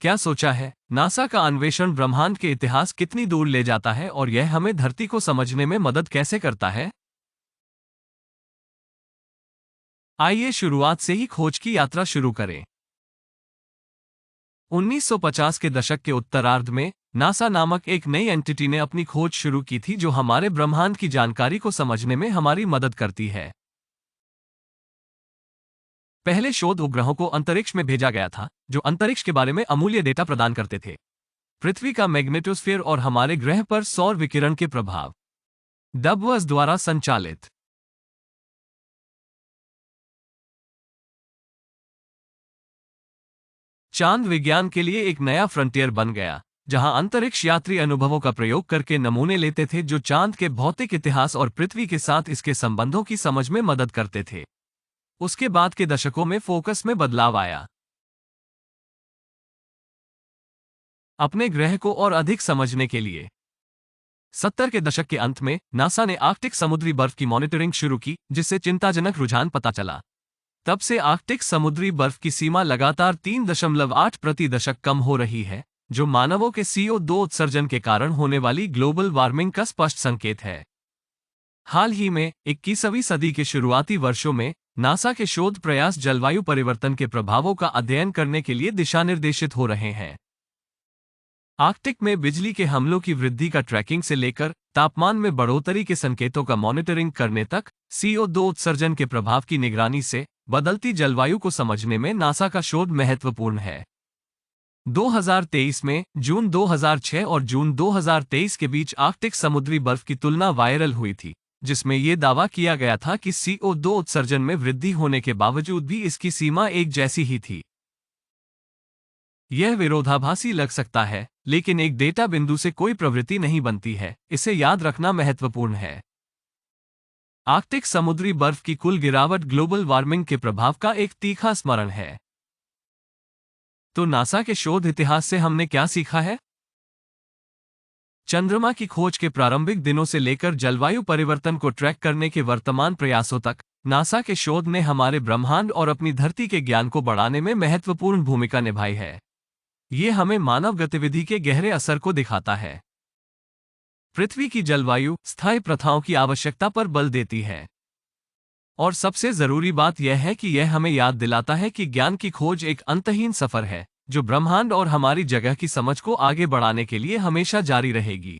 क्या सोचा है? नासा का अन्वेषण ब्रह्मांड के इतिहास कितनी दूर ले जाता है और यह हमें धरती को समझने में मदद कैसे करता है? आइए शुरुआत से ही खोज की यात्रा शुरू करें। 1950 के दशक के उत्तरार्ध में नासा नामक एक नई एंटिटी ने अपनी खोज शुरू की थी जो हमारे ब्रह्मांड की जानकारी को समझने में हमारी मदद करती है। पहले शोध उपग्रहों को अंतरिक्ष में भेजा गया था, जो अंतरिक्ष के बारे में अमूल्य डेटा प्रदान करते थे। पृथ्वी का मैग्नेटोस्फीयर और हमारे ग्रह पर सौर विकिरण के प्रभाव। डबवर्स द्वारा संचालित। चांद विज्ञान के लिए एक नया फ्रंटियर बन गया, जहां अंतरिक्ष यात्री अनुभवों का प्रयोग करके नमूने लेते थे जो चांद के भौतिक इतिहास और पृथ्वी के साथ इसके संबंधों की समझ में मदद करते थे। उसके बाद के दशकों में फोकस में बदलाव आया। अपने ग्रह को और अधिक समझने के लिए 70 के दशक के अंत में नासा ने आर्कटिक समुद्री बर्फ की मॉनिटरिंग शुरू की, जिससे चिंताजनक रुझान पता चला। तब से आर्कटिक समुद्री बर्फ की सीमा लगातार 3.8% कम हो रही है, जो मानवों के CO2 उत्सर्जन के कारण होने वाली ग्लोबल वार्मिंग का स्पष्ट संकेत है। हाल ही में 21वीं सदी के शुरुआती वर्षों में नासा के शोध प्रयास जलवायु परिवर्तन के प्रभावों का अध्ययन करने के लिए दिशानिर्देशित हो रहे हैं। आर्कटिक में बिजली के हमलों की वृद्धि का ट्रैकिंग से लेकर तापमान में बढ़ोतरी के संकेतों का मॉनिटरिंग करने तक CO2 उत्सर्जन के प्रभाव की निगरानी से बदलती जलवायु को समझने में नासा का शोध महत्वपूर्ण है। 2023 में जून 2006 और जून 2023 के बीच आर्कटिक समुद्री बर्फ की तुलना वायरल हुई थी, जिसमें यह दावा किया गया था कि CO2 उत्सर्जन में वृद्धि होने के बावजूद भी इसकी सीमा एक जैसी ही थी। यह विरोधाभासी लग सकता है, लेकिन एक डेटा बिंदु से कोई प्रवृत्ति नहीं बनती है, इसे याद रखना महत्वपूर्ण है। आर्कटिक समुद्री बर्फ की कुल गिरावट ग्लोबल वार्मिंग के प्रभाव का एक तीखा स्मरण है। तो नासा के शोध इतिहास से हमने क्या सीखा है? चंद्रमा की खोज के प्रारंभिक दिनों से लेकर जलवायु परिवर्तन को ट्रैक करने के वर्तमान प्रयासों तक, नासा के शोध ने हमारे ब्रह्मांड और अपनी धरती के ज्ञान को बढ़ाने में महत्वपूर्ण भूमिका निभाई है। ये हमें मानव गतिविधि के गहरे असर को दिखाता है। पृथ्वी की जलवायु स्थायी प्रथाओं की आवश्यकता पर बल देती है। और सबसे जरूरी बात यह है कि यह हमें याद दिलाता है कि ज्ञान की खोज एक अंतहीन सफर है, जो ब्रह्मांड और हमारी जगह की समझ को आगे बढ़ाने के लिए हमेशा जारी रहेगी।